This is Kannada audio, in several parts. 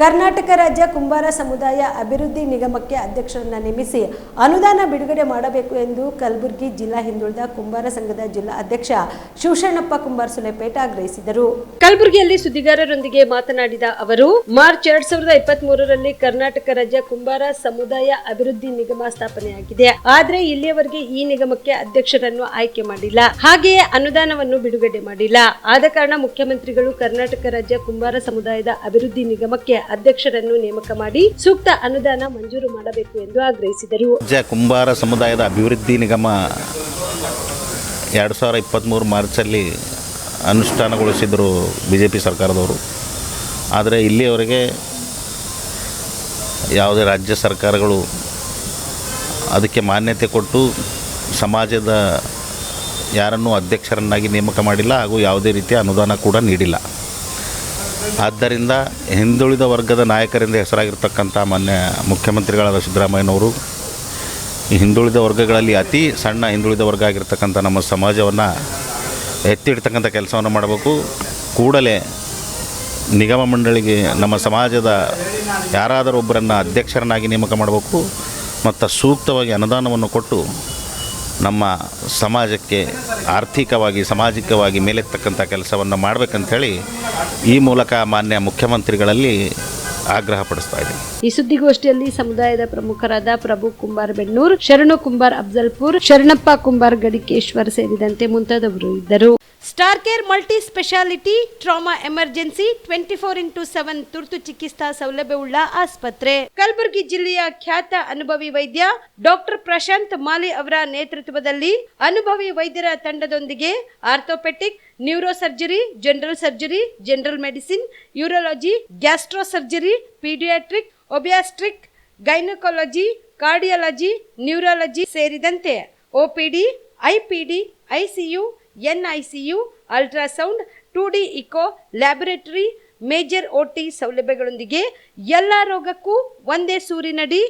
ಕರ್ನಾಟಕ ರಾಜ್ಯ ಕುಂಬಾರ ಸಮುದಾಯ ಅಭಿವೃದ್ಧಿ ನಿಗಮಕ್ಕೆ ಅಧ್ಯಕ್ಷರನ್ನು ನೇಮಿಸಿ ಅನುದಾನ ಬಿಡುಗಡೆ ಮಾಡಬೇಕು ಎಂದು ಕಲಬುರಗಿ ಜಿಲ್ಲಾ ಹಿಂದುಳಿದ ಕುಂಬಾರ ಸಂಘದ ಜಿಲ್ಲಾ ಅಧ್ಯಕ್ಷ ಶಿವಶರಣಪ್ಪ ಕುಂಬಾರ ಸುಲೇಪೇಟ ಆಗ್ರಹಿಸಿದರು. ಕಲಬುರಗಿಯಲ್ಲಿ ಸುದ್ದಿಗಾರರೊಂದಿಗೆ ಮಾತನಾಡಿದ ಅವರು, ಮಾರ್ಚ್ 2023ರಲ್ಲಿ ಕರ್ನಾಟಕ ರಾಜ್ಯ ಕುಂಬಾರ ಸಮುದಾಯ ಅಭಿವೃದ್ಧಿ ನಿಗಮ ಸ್ಥಾಪನೆಯಾಗಿದೆ. ಆದರೆ ಇಲ್ಲಿಯವರೆಗೆ ಈ ನಿಗಮಕ್ಕೆ ಅಧ್ಯಕ್ಷರನ್ನು ಆಯ್ಕೆ ಮಾಡಿಲ್ಲ, ಹಾಗೆಯೇ ಅನುದಾನವನ್ನು ಬಿಡುಗಡೆ ಮಾಡಿಲ್ಲ. ಆದ ಕಾರಣ ಮುಖ್ಯಮಂತ್ರಿಗಳು ಕರ್ನಾಟಕ ರಾಜ್ಯ ಕುಂಬಾರ ಸಮುದಾಯದ ಅಭಿವೃದ್ಧಿ ನಿಗಮಕ್ಕೆ ಅಧ್ಯಕ್ಷರನ್ನು ನೇಮಕ ಮಾಡಿ ಸೂಕ್ತ ಅನುದಾನ ಮಂಜೂರು ಮಾಡಬೇಕು ಎಂದು ಆಗ್ರಹಿಸಿದರು. ರಾಜ್ಯ ಕುಂಬಾರ ಸಮುದಾಯದ ಅಭಿವೃದ್ಧಿ ನಿಗಮ 2023 ಮಾರ್ಚಲ್ಲಿ ಅನುಷ್ಠಾನಗೊಳಿಸಿದರು ಬಿಜೆಪಿ ಸರ್ಕಾರದವರು. ಆದರೆ ಇಲ್ಲಿಯವರೆಗೆ ಯಾವುದೇ ರಾಜ್ಯ ಸರ್ಕಾರಗಳು ಅದಕ್ಕೆ ಮಾನ್ಯತೆ ಕೊಟ್ಟು ಸಮಾಜದ ಯಾರನ್ನೂ ಅಧ್ಯಕ್ಷರನ್ನಾಗಿ ನೇಮಕ ಮಾಡಿಲ್ಲ, ಹಾಗೂ ಯಾವುದೇ ರೀತಿಯ ಅನುದಾನ ಕೂಡ ನೀಡಿಲ್ಲ. ಆದ್ದರಿಂದ ಹಿಂದುಳಿದ ವರ್ಗದ ನಾಯಕರಿಂದ ಹೆಸರಾಗಿರ್ತಕ್ಕಂಥ ಮಾನ್ಯ ಮುಖ್ಯಮಂತ್ರಿಗಳಾದ ಸಿದ್ದರಾಮಯ್ಯನವರು ಈ ಹಿಂದುಳಿದ ವರ್ಗಗಳಲ್ಲಿ ಅತಿ ಸಣ್ಣ ಹಿಂದುಳಿದ ವರ್ಗ ಆಗಿರ್ತಕ್ಕಂಥ ನಮ್ಮ ಸಮಾಜವನ್ನು ಎತ್ತಿಡ್ತಕ್ಕಂಥ ಕೆಲಸವನ್ನು ಮಾಡಬೇಕು. ಕೂಡಲೇ ನಿಗಮ ಮಂಡಳಿಗೆ ನಮ್ಮ ಸಮಾಜದ ಯಾರಾದರೂ ಒಬ್ಬರನ್ನು ಅಧ್ಯಕ್ಷರನ್ನಾಗಿ ನೇಮಕ ಮಾಡಬೇಕು ಮತ್ತು ಸೂಕ್ತವಾಗಿ ಅನುದಾನವನ್ನು ಕೊಟ್ಟು ನಮ್ಮ ಸಮಾಜಕ್ಕೆ ಆರ್ಥಿಕವಾಗಿ ಸಾಮಾಜಿಕವಾಗಿ ಮೇಲೆತ್ತಕ್ಕಂಥ ಕೆಲಸವನ್ನು ಮಾಡಬೇಕಂತೇಳಿ ಈ ಮೂಲಕ ಮಾನ್ಯ ಮುಖ್ಯಮಂತ್ರಿಗಳಲ್ಲಿ ಆಗ್ರಹ ಪಡಿಸ್ತಾ ಇದ್ದೀನಿ. ಈ ಸುದ್ದಿಗೋಷ್ಠಿಯಲ್ಲಿ ಸಮುದಾಯದ ಪ್ರಮುಖರಾದ ಪ್ರಭು ಕುಂಬಾರ್ ಬೆನ್ನೂರ್, ಶರಣು ಕುಂಬಾರ್ ಅಫ್ಜಲ್ಪುರ್, ಶರಣಪ್ಪ ಕುಂಬಾರ್ ಗಡಿಕೇಶ್ವರ್ ಸೇರಿದಂತೆ ಮುಂತಾದವರು ಇದ್ದರು. Star care multi speciality trauma emergency 24x7 ತುರ್ತು ಚಿಕಿತ್ಸಾ ಸೌಲಭ್ಯವುಳ್ಳ ಆಸ್ಪತ್ರೆ. ಕಲಬುರಗಿ ಜಿಲ್ಲೆಯ ಖ್ಯಾತ ಅನುಭವಿ ವೈದ್ಯ ಡಾಕ್ಟರ್ ಪ್ರಶಾಂತ್ ಮಾಲಿ ಅವರ ನೇತೃತ್ವದಲ್ಲಿ ಅನುಭವಿ ವೈದ್ಯರ ತಂಡದೊಂದಿಗೆ orthopaedic, neuro surgery, general surgery, general medicine, urology, gastro surgery, paediatric, obstetric, gynaecology, cardiology, neurology ಸೇರಿದಂತೆ OPD, IPD, ICU, NICU, ultrasound, 2D echo, laboratory, major OT ಸೌಲಭ್ಯಗಳೊಂದಿಗೆ ಎಲ್ಲ ರೋಗಕ್ಕೂ ಒಂದೇ ಸೂರಿನಡಿ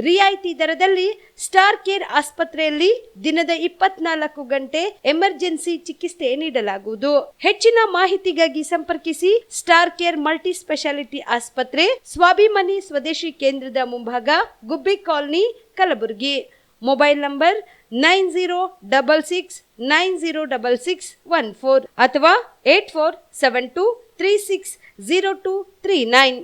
ರಿಯಾಯಿತಿ ದರದಲ್ಲಿ ಸ್ಟಾರ್ ಕೇರ್ ಆಸ್ಪತ್ರೆಯಲ್ಲಿ ದಿನದ 24 ಗಂಟೆ ಎಮರ್ಜೆನ್ಸಿ ಚಿಕಿತ್ಸೆ ನೀಡಲಾಗುವುದು. ಹೆಚ್ಚಿನ ಮಾಹಿತಿಗಾಗಿ ಸಂಪರ್ಕಿಸಿ ಸ್ಟಾರ್ ಕೇರ್ ಮಲ್ಟಿ ಸ್ಪೆಷಾಲಿಟಿ ಆಸ್ಪತ್ರೆ, ಸ್ವಾಭಿಮಾನಿ ಸ್ವದೇಶಿ ಕೇಂದ್ರದ ಮುಂಭಾಗ, ಗುಬ್ಬಿ ಕಾಲನಿ, ಕಲಬುರಗಿ. ಮೊಬೈಲ್ ನಂಬರ್ 9066906614 ಅಥವಾ 8472360239.